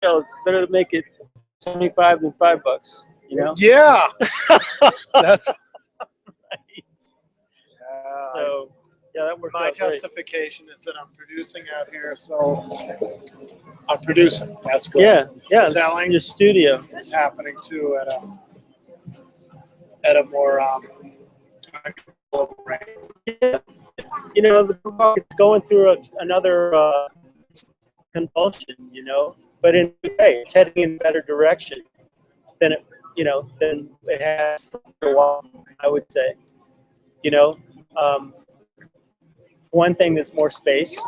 it's better to make it 75 than $5, you know? Yeah. That's Right. So, yeah, that worked my out great. justification is that I'm producing out here, so I'm producing. That's good. Yeah, yeah. Selling Your studio. is happening too at a more rate. Yeah. You know, the market's going through another convulsion, you know, but in a way, it's heading in a better direction than it, you know, than it has for a while, I would say. You know, one thing, there's more space.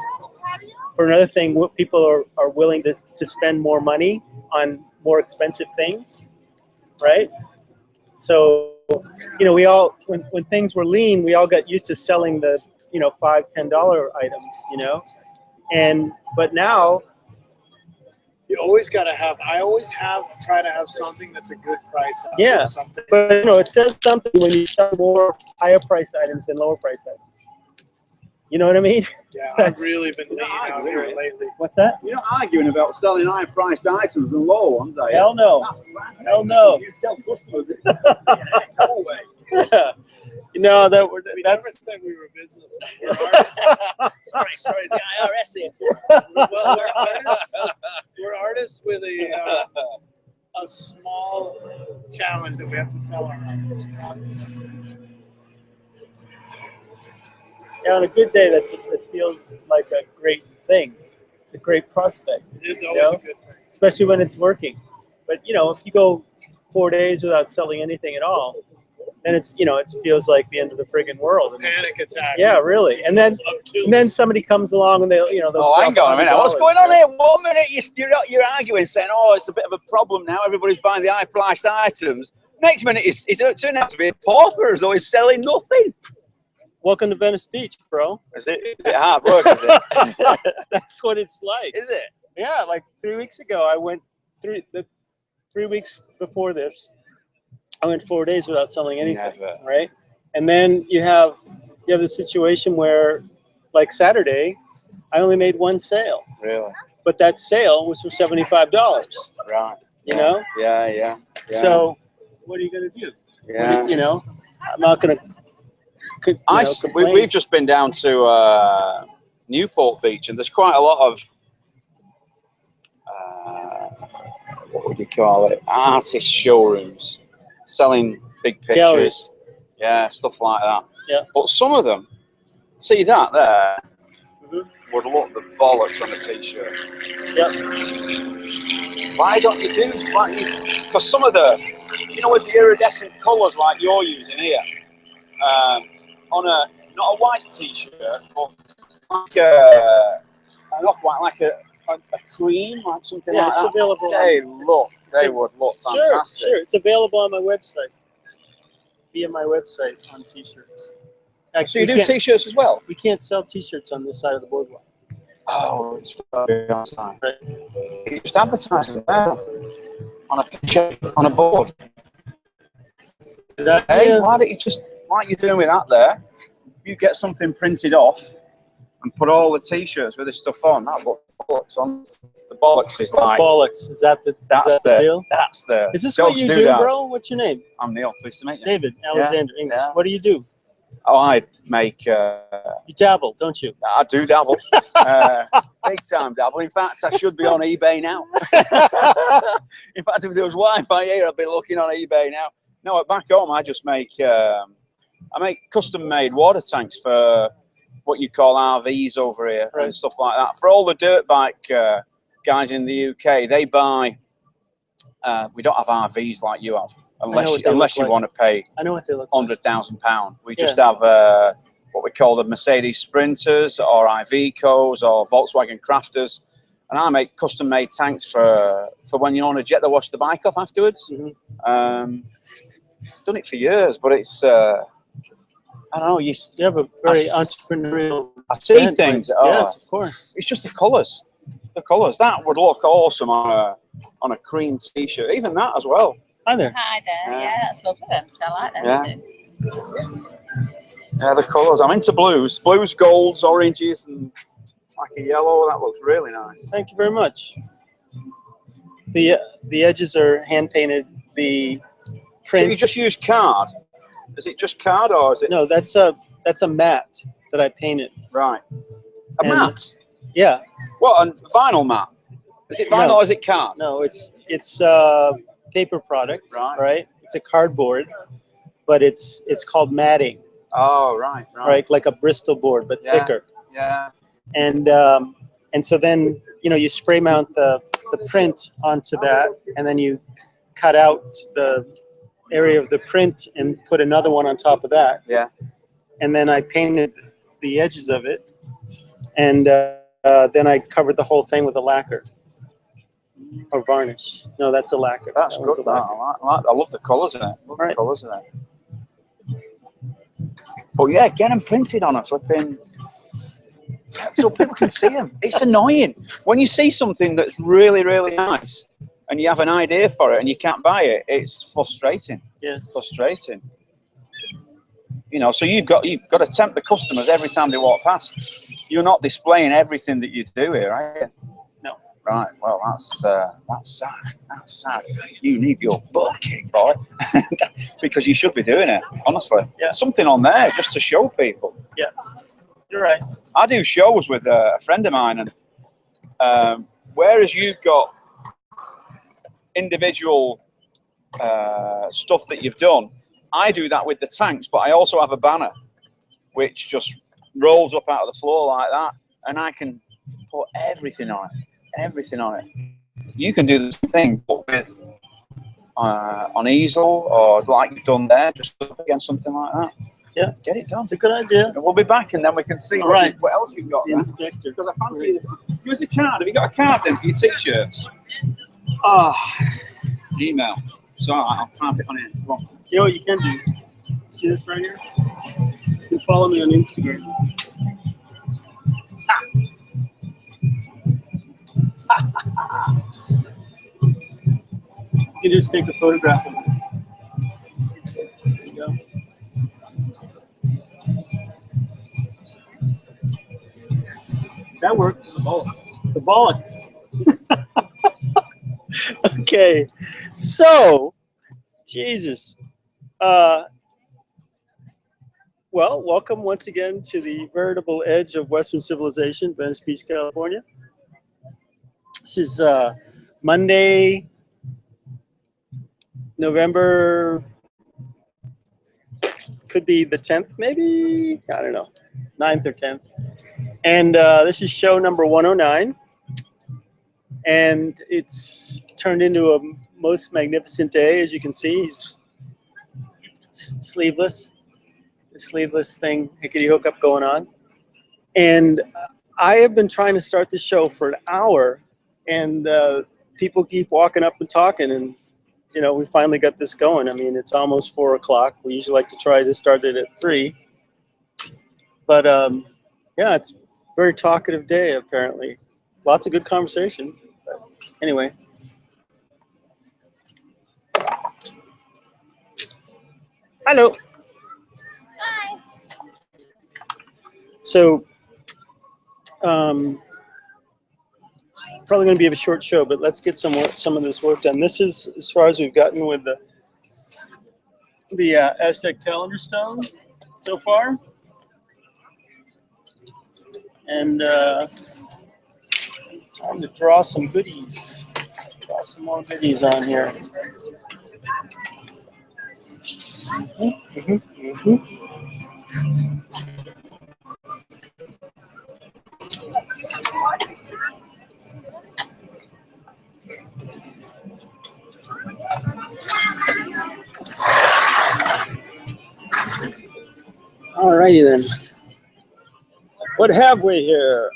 For another thing, what people are willing to spend more money on more expensive things, right? So, you know, we all, when things were lean, we all got used to selling the, you know, $5, $10 items, you know, but now, You always got to have. I always try to have something that's a good price. yeah, Something. but you know, it says something when you sell more higher price items than lower price items. You know what I mean? Yeah, I've really been lean out here lately. What's that? You're not arguing about selling high-priced items and low ones, are you? Hell no. Hell no. You tell customers it. No way. You know, We never that's said we were businessmen. We're artists. Sorry, the IRS here. Well, we're artists with a small challenge that we have to sell our items. yeah, on a good day, it feels like a great thing. It's a great prospect. It is you always know? a good thing. Especially when it's working. But you know, if you go 4 days without selling anything at all, then it's, you know, it feels like the end of the friggin' world. Panic attack. Yeah, really. And then somebody comes along and they'll, you know, Oh, hang on a minute. What's going on here? 1 minute you're arguing, saying, "Oh, it's a bit of a problem now. Everybody's buying the high-priced items." Next minute, it's turning out to be a pauper, as though he's selling nothing. Welcome to Venice Beach, bro. Is it hard work? Is it? That's what it's like. Is it? Yeah, like 3 weeks ago, I went 3 weeks before this. I went 4 days without selling anything. Never. Right? And then you have the situation where, like Saturday, I only made one sale, Really? but that sale was for $75. Right. You know? Yeah. So, what are you gonna do? Yeah. You know, I'm not gonna. We've just been down to Newport Beach, and there's quite a lot of what would you call it? Artist showrooms selling big pictures. Galleries. Yeah, stuff like that. Yeah. But some of them, see that there, would look the bollocks on a t-shirt. Yep. Why don't you do like? Because some of the, you know, with the iridescent colours like you're using here, on a not a white t-shirt, but like an off-white, like a cream, like something like that. Yeah, it's available. They would look fantastic. Sure. It's available on my website. Via my website on t-shirts. So you do t-shirts as well? We can't sell t-shirts on this side of the boardwalk. Oh, it's got to be outside. Right. You just advertise it there on a picture, on a board. Hey, why don't you just, like you're doing with that there, you get something printed off and put all the t-shirts with this stuff on. That bollocks on. The bollocks is like bollocks. Is that the deal? That's the. Is this what you do, bro? What's your name? I'm Neil. Pleased to meet you. David Alexander English. Yeah. What do you do? Oh, I make. You dabble, don't you? I do dabble. Big time dabble. In fact, I should be on eBay now. In fact, if there was Wi-Fi here, I'd be looking on eBay now. No, back home, I just make. I make custom-made water tanks for what you call RVs over here, right, and stuff like that. For all the dirt bike guys in the UK, they buy. We don't have RVs like you have, unless you want to pay. I know what they look £100,000. We just have what we call the Mercedes Sprinters or Ivecos or Volkswagen Crafters, and I make custom-made tanks for when you want to jet the wash the bike off afterwards. Done it for years, but it's. I don't know. You have a very entrepreneurial. I see things. Yes, of course. It's just the colours. The colours that would look awesome on a cream t-shirt. Even that as well. Hi there. Hi there. Yeah, that's lovely. I like them too. Yeah, the colours. I'm into blues, golds, oranges, and like a yellow. That looks really nice. Thank you very much. The edges are hand painted. The So print. you just use card? Is it just card or is it? No, that's a mat that I painted. Right. A And- mat? Yeah. What, a vinyl mat? Is it vinyl No. or is it card? No, it's paper product. Right. It's a cardboard, but it's called matting. Oh, right. Right, like a Bristol board, but Yeah. thicker. Yeah. And so then you spray mount the print onto that, and then you cut out the area of the print and put another one on top of that. Yeah. And then I painted the edges of it, and then I covered the whole thing with a lacquer or varnish. No, that's a lacquer. That's That one's good. a lacquer. I love the colours in it. Right. The colours in it. But yeah, get them printed on a flipping, so people can see them. It's annoying when you see something that's really, really nice and you have an idea for it and you can't buy it. It's frustrating. Yes. Frustrating. You know, so you've got to tempt the customers every time they walk past. You're not displaying everything that you do here, right? No. Right. Well, that's sad. That's sad. You need your butt kicked, boy, because you should be doing it. Honestly. Yeah. Something on there just to show people. Yeah. You're right. I do shows with a friend of mine, and whereas you've got individual stuff that you've done, I do that with the tanks, but I also have a banner which just rolls up out of the floor like that, and I can put everything on it. Everything on it. You can do the same thing, but with on easel or like you've done there, just up against something like that. Yeah, get it done. It's a good idea. And we'll be back, and then we can see what else you've got. The inspector. Because I fancy this. Give us a card. Have you got a card then for your t-shirts? Email. So I'll type it on here. Come on. You know what you can do? See this right here? You can follow me on Instagram. You can just take a photograph of it. There you go. That works. The bollocks. Okay, so Jesus. Well, welcome once again to the veritable edge of Western civilization, Venice Beach, California. This is Monday, November, could be the 10th, maybe, I don't know, 9th or 10th. And this is show number 109. And it's turned into a most magnificent day, as you can see. He's sleeveless, the sleeveless thing, hickety hookup going on. And I have been trying to start the show for an hour, and people keep walking up and talking, and you know, we finally got this going. I mean, it's almost 4 o'clock. We usually like to try to start it at 3. But yeah, it's a very talkative day, apparently. Lots of good conversation. But anyway. Hello. Hi. So, probably going to be a short show, but let's get some of this work done. This is as far as we've gotten with the Aztec calendar stone so far, and time to draw some goodies. Draw some more goodies on here. All righty then. What have we here?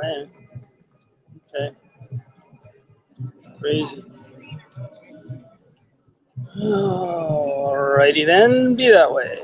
man. Okay. Crazy. Alrighty then, be that way.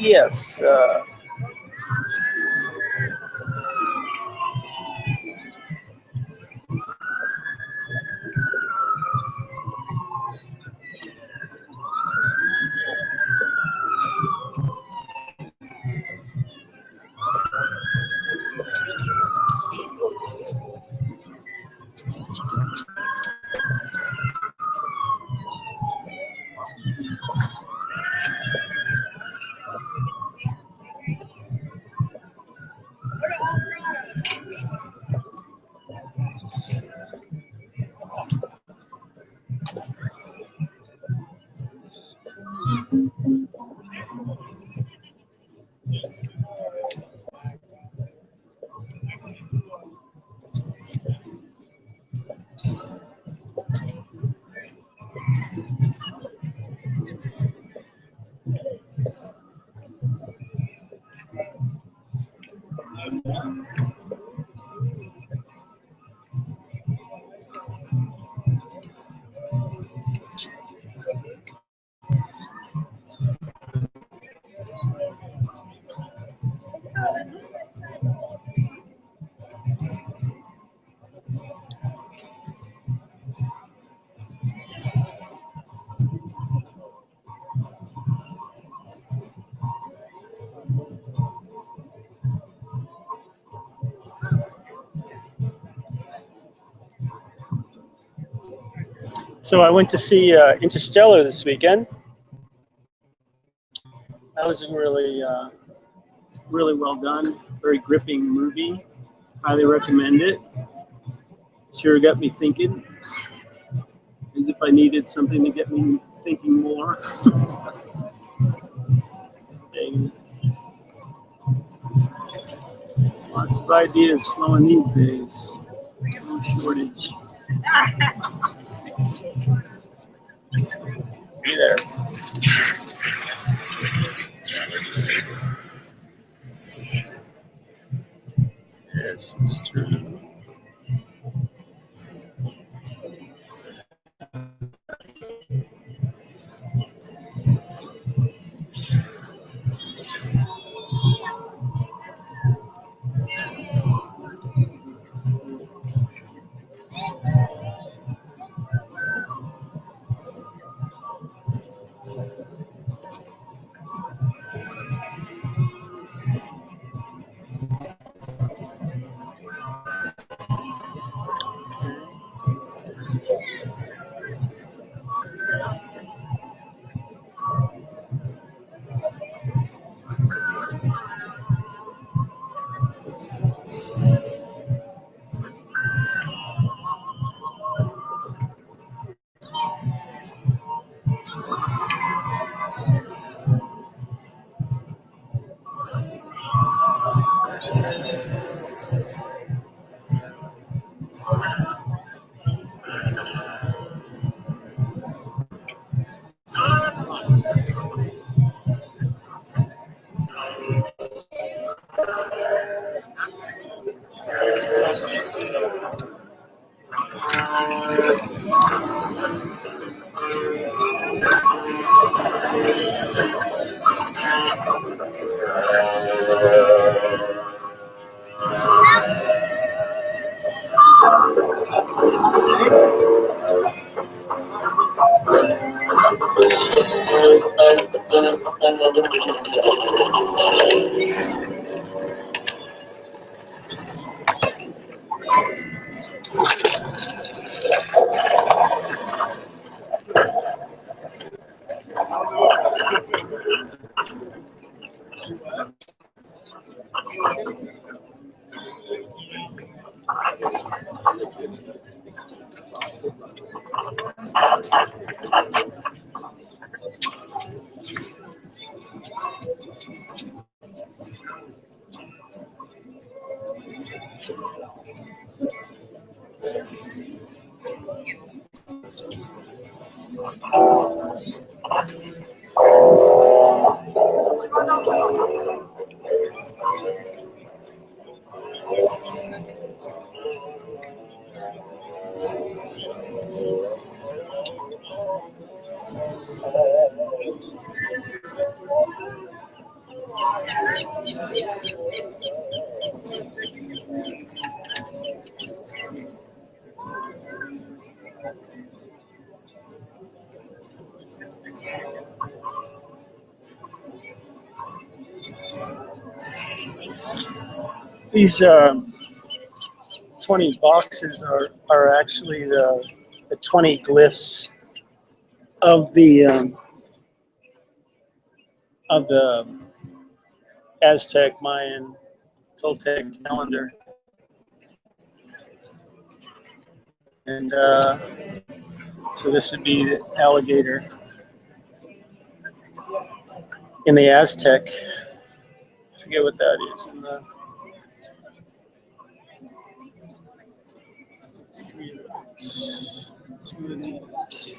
Yes. So I went to see Interstellar this weekend. That was a really, really well done, very gripping movie. Highly recommend it. Sure got me thinking, as if I needed something to get me thinking more. And lots of ideas flowing these days. No shortage. Hey there. This is true. These 20 boxes are actually the 20 glyphs of the Aztec, Mayan, Toltec calendar. And so this would be the alligator in the Aztec. I forget what that is. In the it's 3 of those, 2 of these.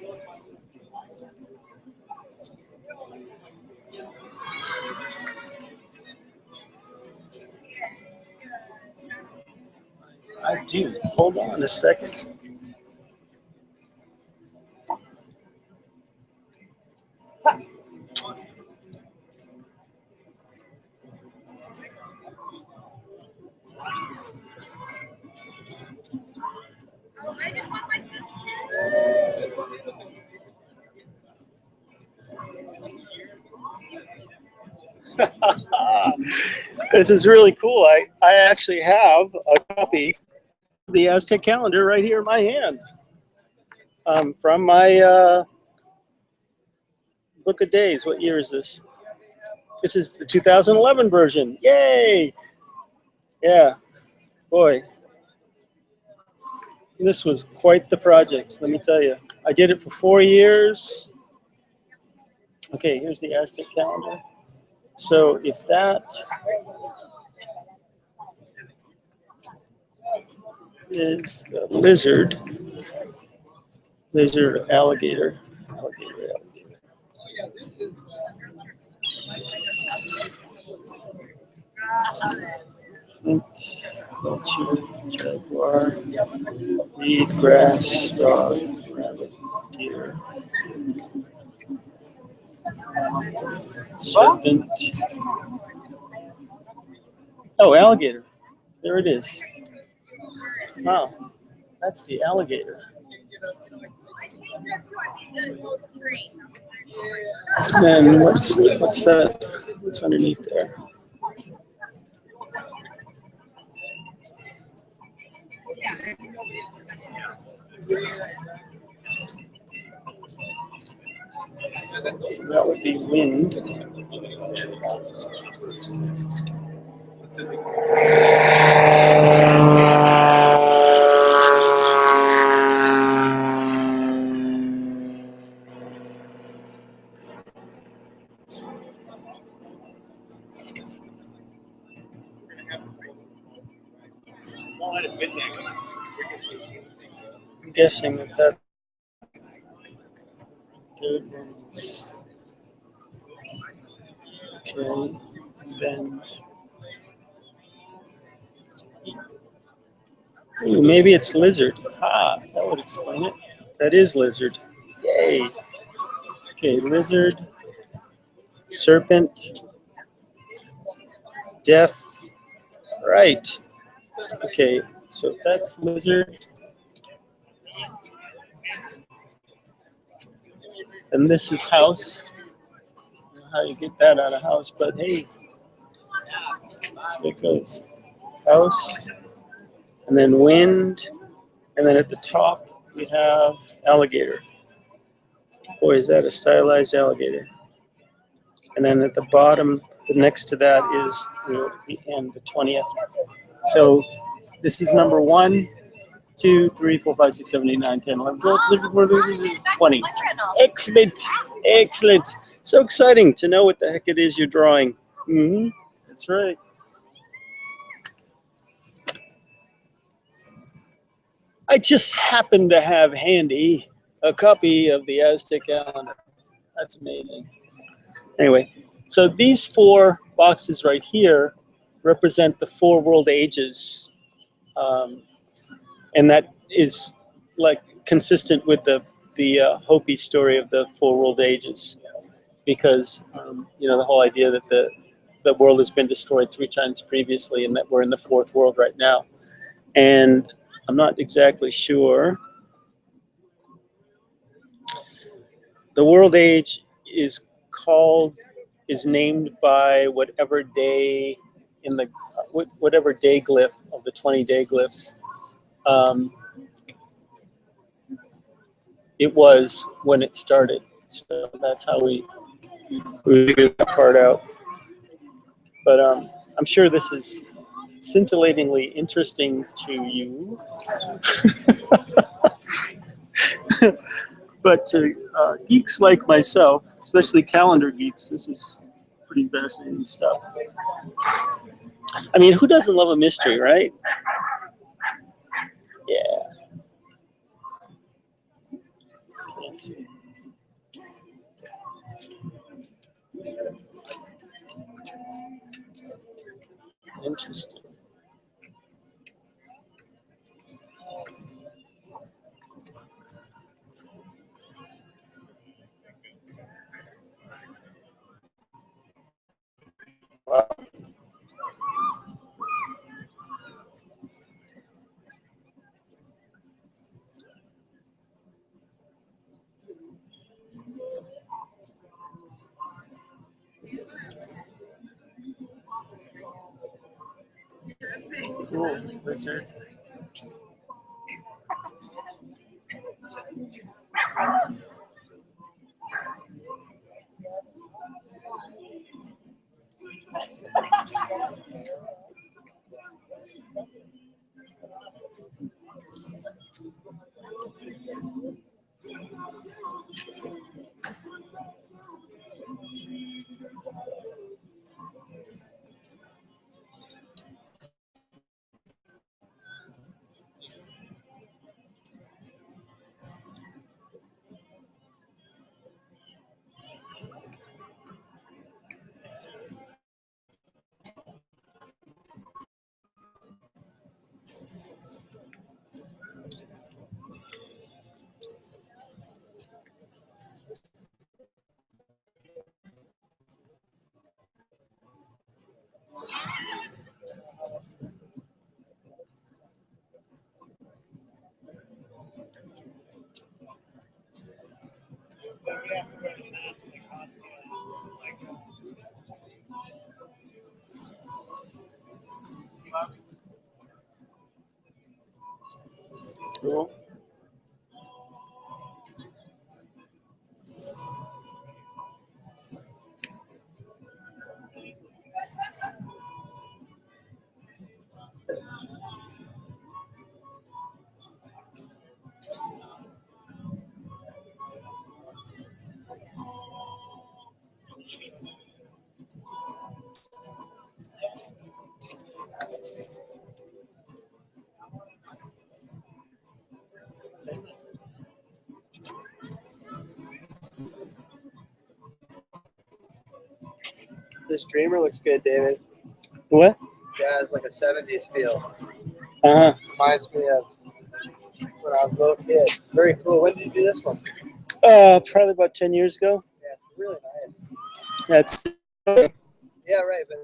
I do. Hold on a second. This is really cool. I actually have a copy of the Aztec calendar right here in my hand from my book of days. What year is this? This is the 2011 version. Yay! Yeah, boy. This was quite the project, let me tell you. I did it for 4 years. Okay, here's the Aztec calendar. So if that is the lizard, alligator. Vulture, jaguar, reed, grass, dog, rabbit, deer, serpent. Oh, alligator. There it is. Wow, that's the alligator. And then what's that? What's underneath there? So that would be wind. I'm guessing that third one is okay. Then ooh, maybe it's lizard. Ah, that would explain it. That is lizard. Yay. Okay, lizard, serpent, death. Right. Okay, so if that's lizard, and this is house. I don't know how you get that out of house, but hey, it goes. House, and then wind, and then at the top we have alligator. Boy, is that a stylized alligator. And then at the bottom, the next to that is the end, the 20th. So this is number 1, 2, 3, 4, 5, 6, 7, 8, 9, 10, 11, 12, 20. Excellent, excellent. So exciting to know what the heck it is you're drawing. Mm-hmm. That's right. I just happen to have handy a copy of the Aztec calendar. That's amazing. Anyway, so these 4 boxes right here represent the 4 world ages. And that is like consistent with the Hopi story of the 4 world ages. Because, the whole idea that the world has been destroyed 3 times previously and that we're in the 4th world right now. And I'm not exactly sure. The world age is named by whatever day in the whatever day glyph of the 20 day glyphs it was when it started. So that's how we figured that part out. But I'm sure this is scintillatingly interesting to you. But to geeks like myself, especially calendar geeks, this is pretty fascinating stuff. I mean, who doesn't love a mystery, right? Yeah. Can't see. Interesting. Wow. Cool. Lizard. Cool. This Dreamer looks good, David. What? Yeah, it's like a 70s feel. Uh-huh. Reminds me of when I was a little kid. It's very cool. When did you do this one? Probably about 10 years ago. Yeah, it's really nice. That's Yeah, right, but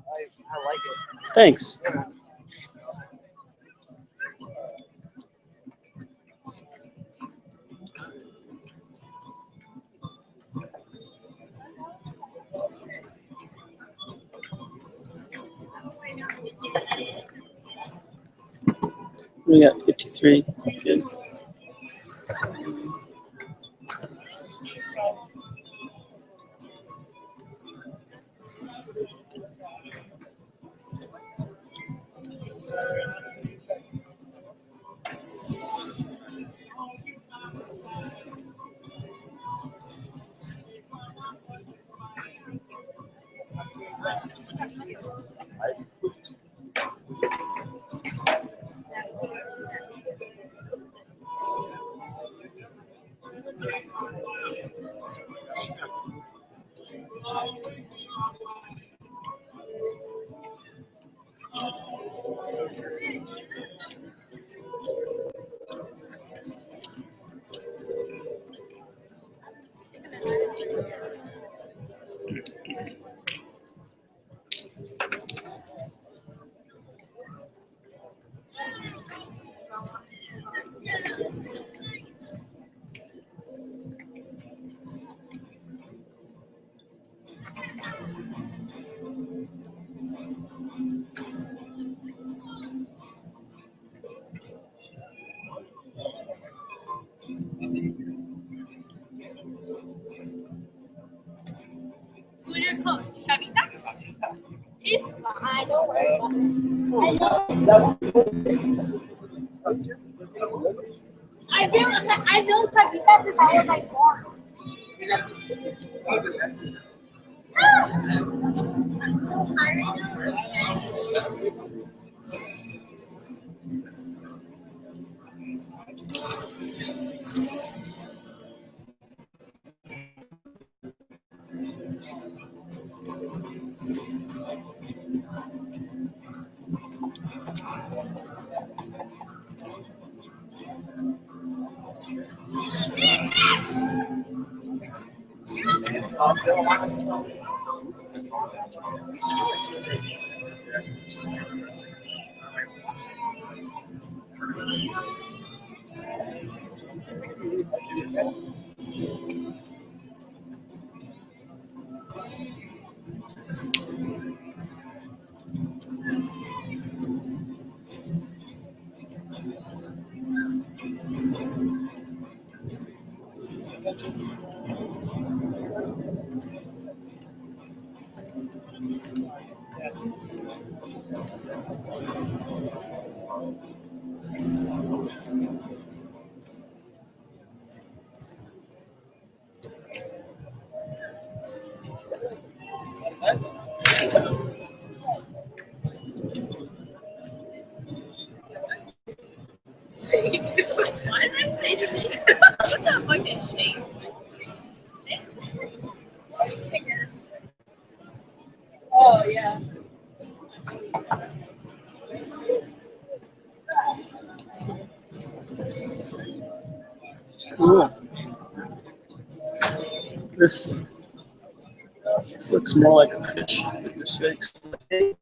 I like it. thanks. We got 53. Good. Who's your coach? Shavita? He's fine, don't worry about it. I know Shavita since I was like born. I'm so hungry. Shades. Why did I say shades? What the fuck is shades? Oh, yeah. Cool. This looks more like a fish. For goodness sakes. You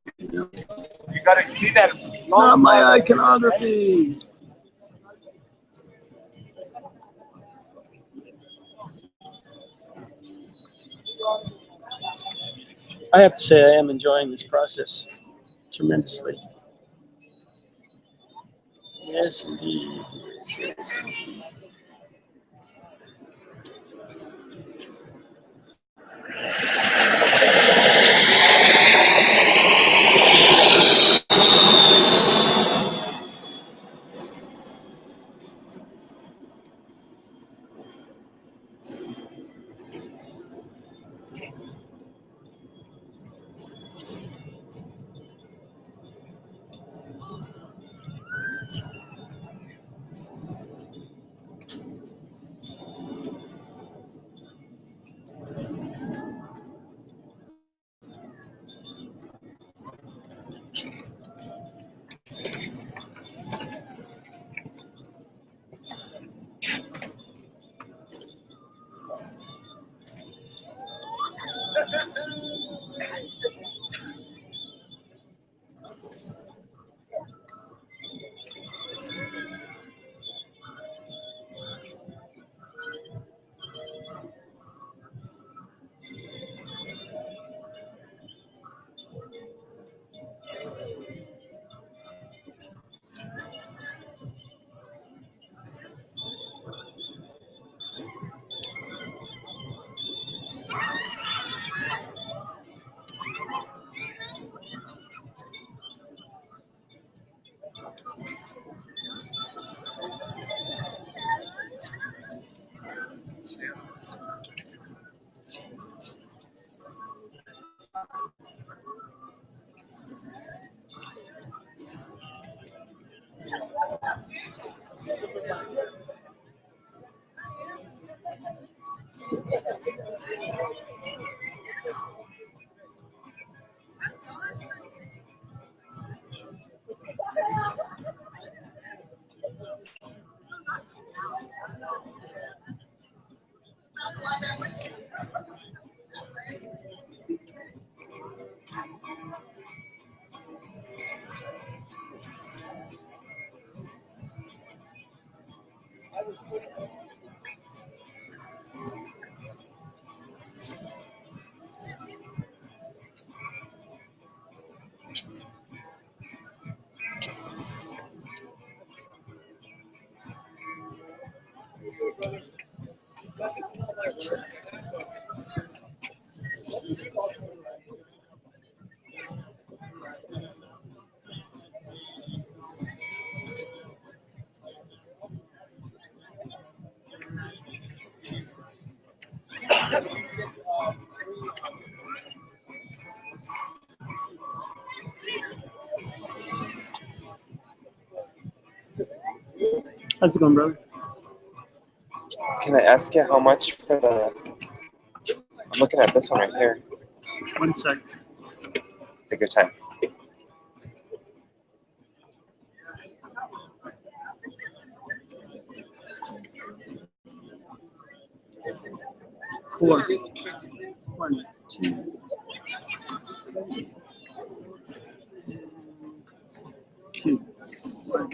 gotta see that. It's not my iconography. I have to say I am enjoying this process tremendously. Yes, indeed. Yes, yes. How's it going, brother? Can I ask you how much for the... I'm looking at this one right here. 1 sec. Take your time. Four. 1, 2. Two. 1,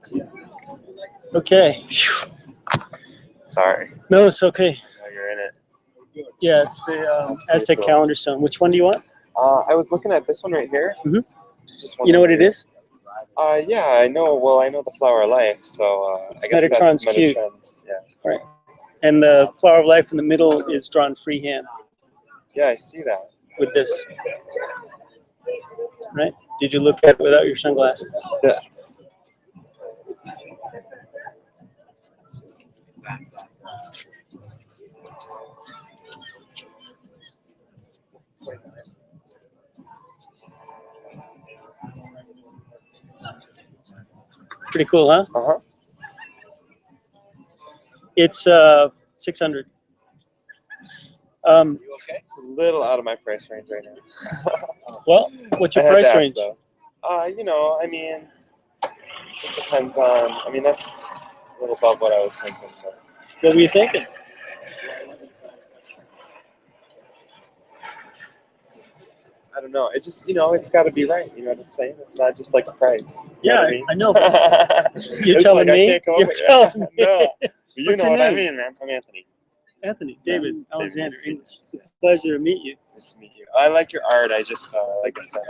2. Okay. Phew. Sorry. No, it's okay. No, you're in it. Yeah, it's the That's pretty Aztec cool. calendar stone. Which one do you want? I was looking at this one right here. Mhm. Just You know what it is? Yeah, I know. Well, I know the Flower of Life, so It's I guess Metatron's that's cube. Metatron's. Yeah. Right. And the flower of life in the middle is drawn freehand Yeah, I see that. with this. Right? Did you look at it without your sunglasses? The, Pretty cool, huh? uh-huh. It's 600. It's a little out of my price range right now. Well, what's your I had price to ask, range? though. You know, I mean, just depends on. I mean, that's a little above what I was thinking. But What were you thinking? I don't know. It just, it's got to be right. You know what I'm saying? It's not just like a price. You Yeah, know what I know. You're It's telling like, I me? can't come up You're with- telling me? No, but you What's know your what I name? mean, man. I'm Anthony. Anthony, Yeah, David, David Alexander English. English. It's a pleasure to meet you. Nice to meet you. I like your art. I just, like I said,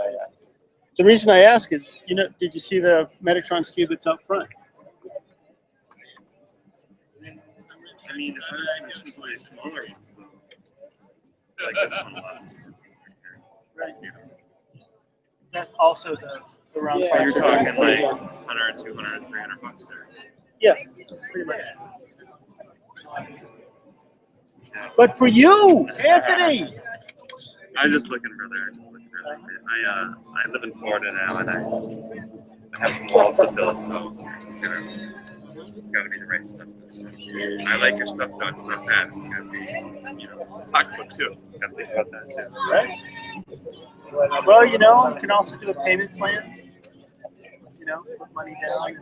The reason I ask is, did you see the Metatron's cube that's up front? I mean, if I was going to choose one of the smaller ones, though, like this one a lot. That's beautiful. That also the round Yeah. You're parts are talking really like cool. 100, 200, 300 bucks there. Yeah, pretty much. But for you, Anthony! I'm just looking for there. I live in Florida now, and I have some walls to fill, so it's got to be the right stuff. I like your stuff, though. It's not that. It's got to be, it's pocketbook too. Got to think about that too. Right? Well, you can also do a payment plan. Put money down.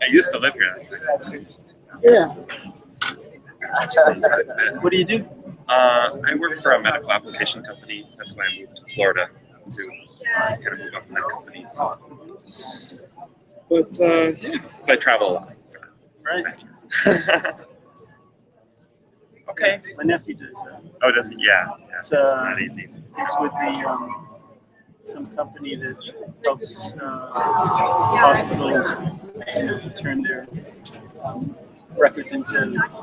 I used to live here. That's fine. Yeah. What What do you do? I work for a medical application company. That's why I moved to Florida to kind of move up in that company. So. But yeah, so I travel a lot. Right. Okay. My nephew does that. Oh, does he? Yeah. It's, It's not easy. It's with the some company that helps hospitals turn their records into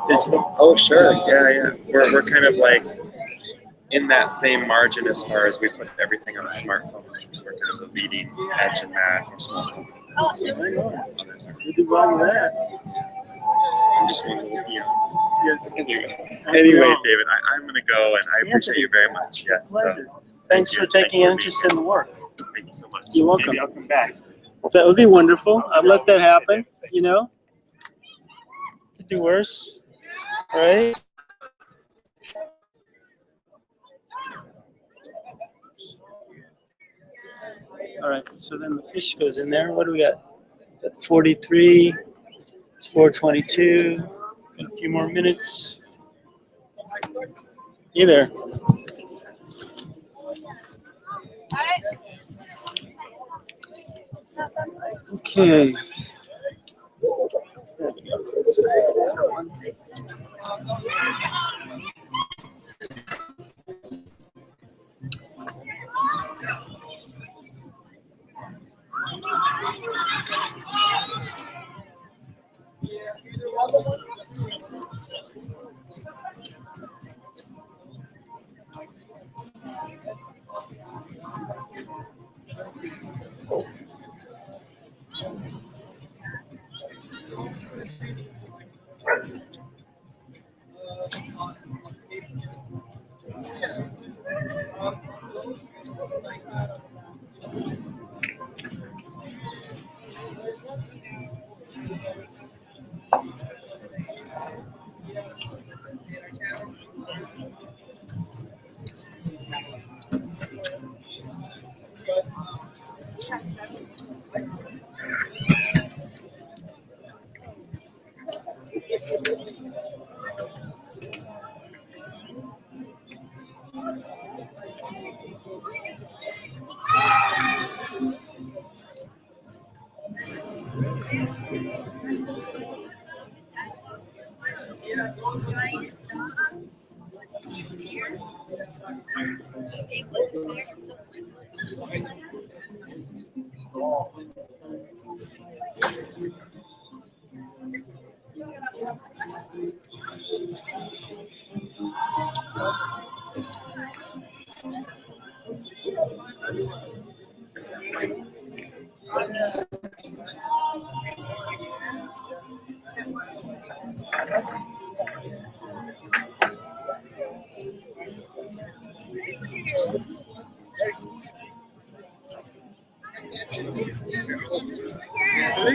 digital. Oh, sure. Yeah. We're kind of like in that same margin as far as we put everything on a smartphone. We're kind of the leading edge in that. We're small companies. So others are. You do well with that. I'm just one little, Yes. Anyway, David, I'm going to go, and I appreciate you very much. Yes. Pleasure. So, Thanks you. for taking Thank you interest for in the work. Thank you so much. You're welcome. Maybe I'll come back. That would be wonderful. I'd let that happen, Could do worse, right? All right, so then the fish goes in there. What do we got? Got 43, it's 422. Got a few more minutes. You there? Okay. There we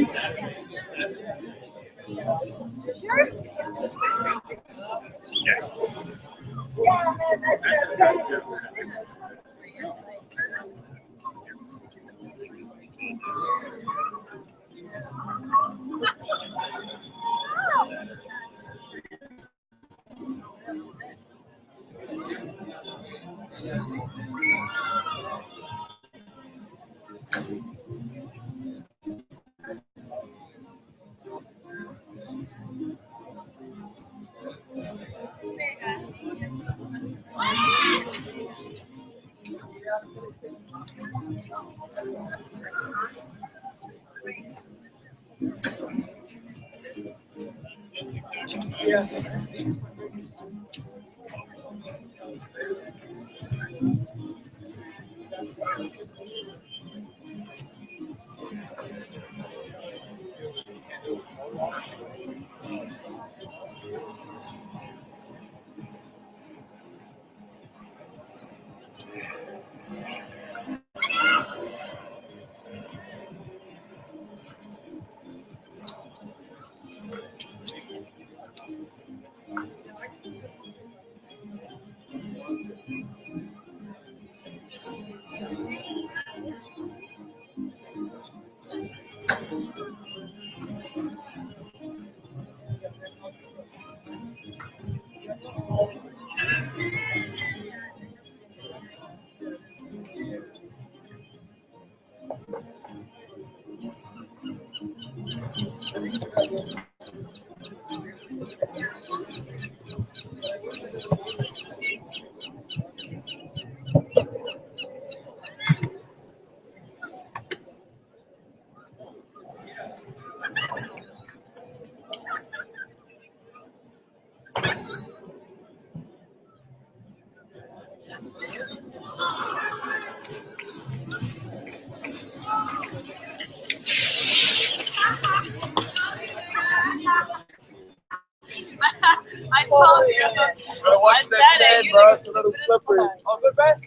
go. Yes. I told you. Bro, watch that sand, bro. It's a little slippery. Oh, good, man.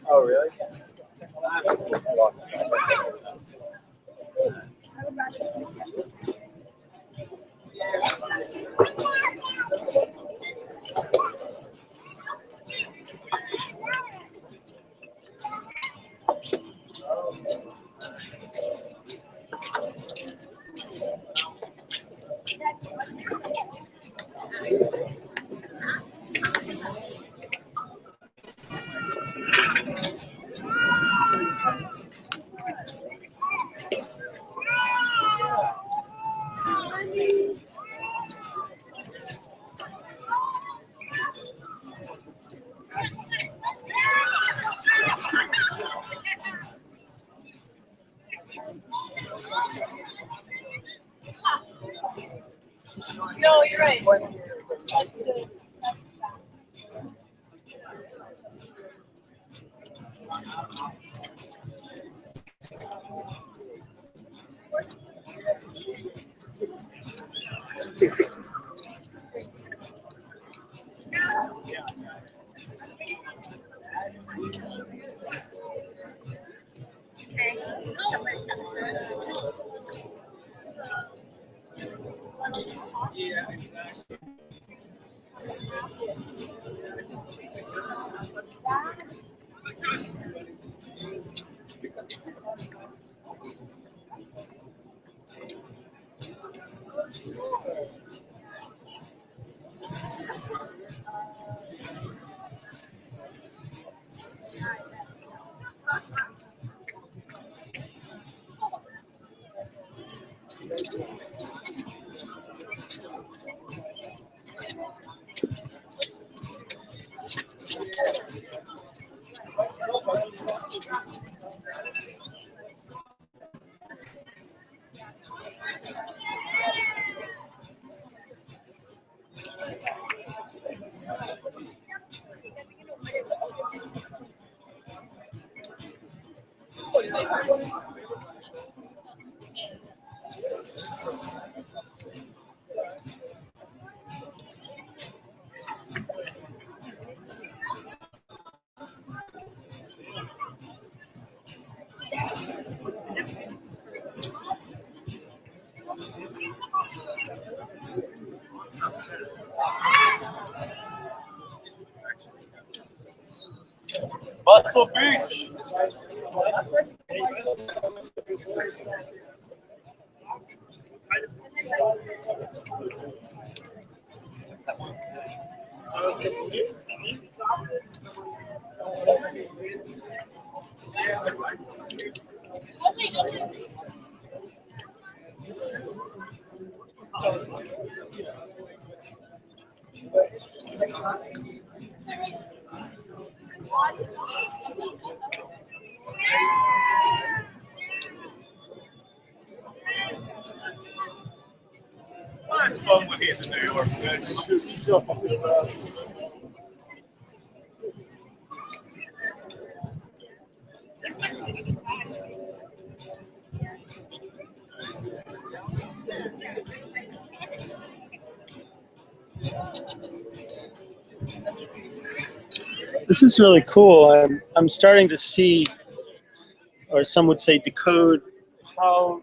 Oh, really? No, you're right. Beach. Well, it's fun when he's in New York. This is really cool. I'm starting to see, or some would say decode, how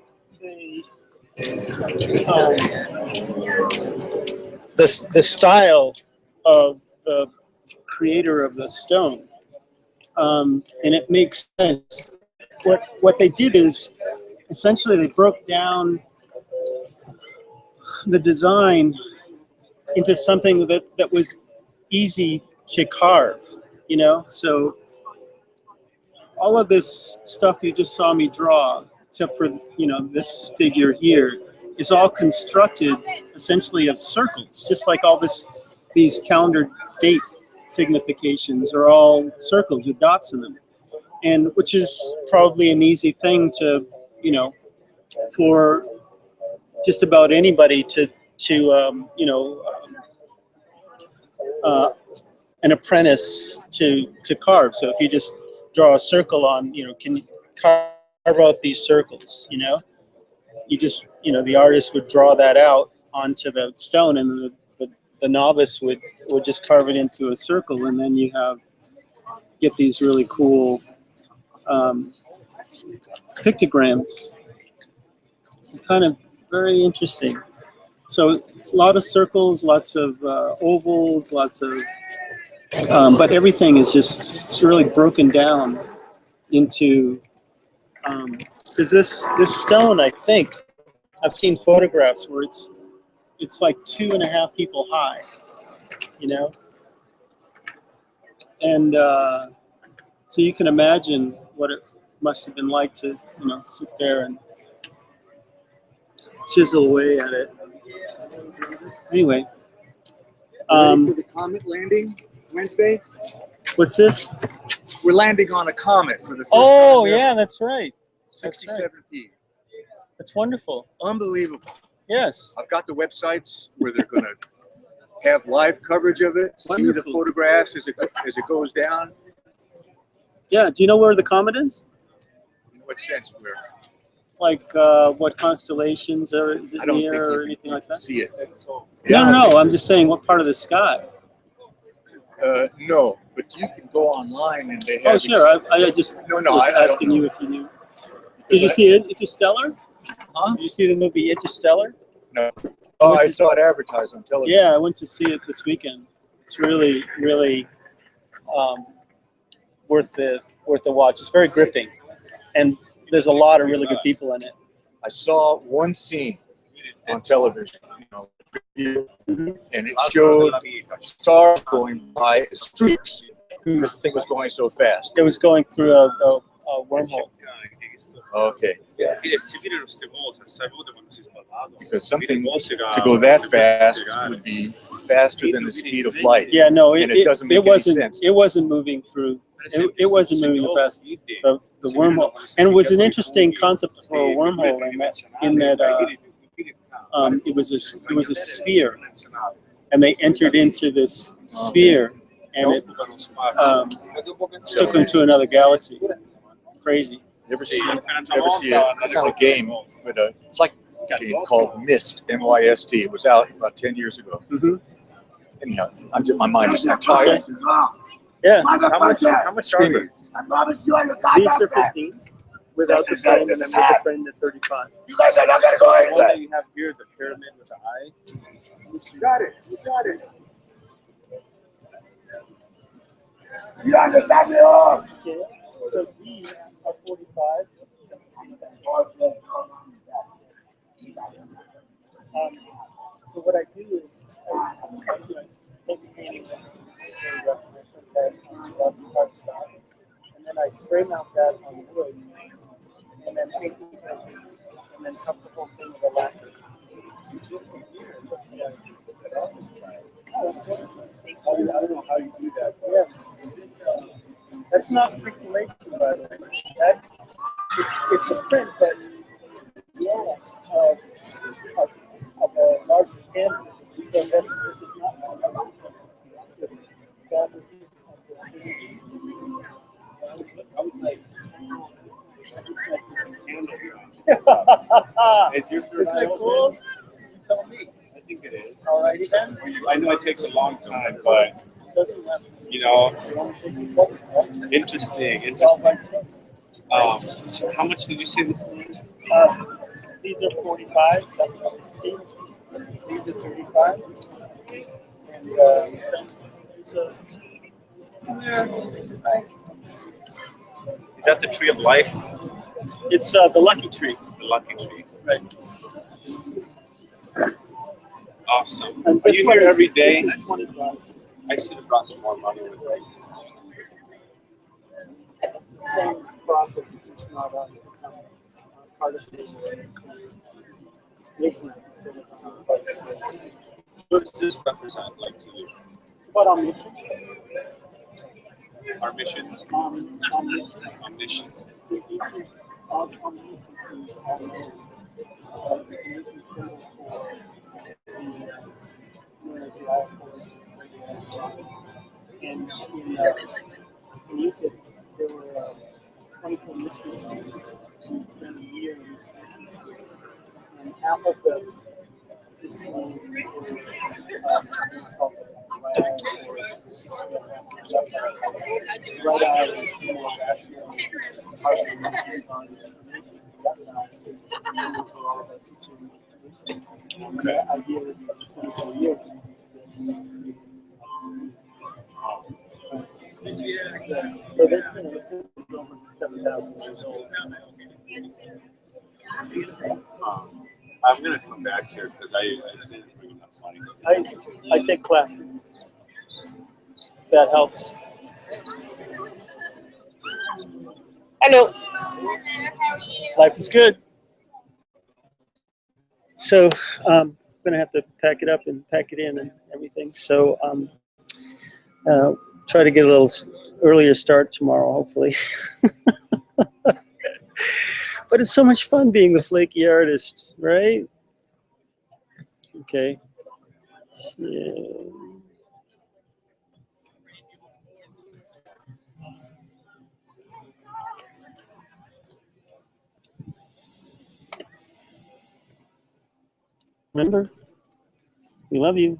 the style of the creator of the stone, and it makes sense. What they did is essentially they broke down the design into something that was easy to carve, you know. So all of this stuff you just saw me draw, except for, you know, this figure here, is all constructed essentially of circles, just like all these calendar date significations are all circles with dots in them, and which is probably an easy thing to, you know, for just about anybody to you know, an apprentice to carve. So if you just draw a circle on, you know, can you carve out these circles, you know? You just, you know, the artist would draw that out onto the stone, and the novice would just carve it into a circle, and then you get these really cool pictograms. This is kind of very interesting. So it's a lot of circles, lots of ovals, lots of, but everything is just, it's really broken down into, because this stone, I think, I've seen photographs where it's like 2.5 people high, you know? And so you can imagine what it must have been like to, you know, sit there and chisel away at it. Anyway, Ready for the comet landing Wednesday? what's this? We're landing on a comet for the first Oh, time ever. yeah, that's right. 67p. That's wonderful. Unbelievable. Yes. I've got the websites where they're going to have live coverage of it, see the Wonderful. photographs as it goes down. Yeah. Do you know where the comet is? In what sense? Where? Like what constellations, or is it I don't think near or you anything like that? see it. No. I'm just saying, what part of the sky? No, but you can go online and they have. Oh, sure. I just No, was I don't asking know. you if you knew. Did you see it? Interstellar? Huh? Did you see the movie Interstellar? No. Oh, I saw it advertised on television. Yeah, I went to see it this weekend. It's really, really worth the watch. It's very gripping, and there's a lot of really good people in it. I saw one scene on television, you know, and it showed stars going by as streaks because the thing was going so fast. It was going through a wormhole. Okay. Yeah. Because something to go that fast would be faster than the speed of light. Yeah, no, And it doesn't make any sense. It wasn't moving through. It wasn't moving the wormhole, and it was an interesting concept for a wormhole in that it was a sphere, and they entered into this sphere, and it took them to another galaxy. Crazy. You ever see it's not a game, but it's like a game called Myst, M-Y-S-T. It was out about 10 years ago. Mm-hmm. Anyhow, my mind is tired. Yeah. How much are these? These are 15 without the frame, and then with the frame at 35. You guys are not gonna go The one that you have here, the pyramid with the eye. You got it. You got it. You understand me all? Okay. So these are 45. So what I do is I take the painting and then I spray mount that on wood, and then paint the edges, and then cover the whole thing with a lacquer. I don't know how you do that. Yes. That's not pixelation, by the way. That's it's a print, but of a larger canvas. So this is not Isn't it cool? You tell me. I think it is. Alrighty then. I know it takes a long time, but you know, interesting. How much did you say this was? These are 45. These are 35. And so it's in there. Is that the tree of life? It's the lucky tree. The lucky tree. Right. Awesome. And Are you here every day? This is 25. I should have brought some more money with me. Same process. It's just not part of this. What does this represent, like, to you? It's about our mission. Our missions? Omniscient. And in Egypt, there were 24 mysteries. We spent a year in each mystery. And half of the mysteries were called Red Eye is more rational. Part of the mysteries on the idea is 24 years. So this is over 7,000 years old. I'm going to come back here because I didn't bring enough money. I take classes. That helps. Hello. Life is good. So I'm going to have to pack it up and pack it in and everything. So try to get a little earlier start tomorrow, hopefully. But it's so much fun being the flaky artist, right? Okay. Yeah. Remember, we love you.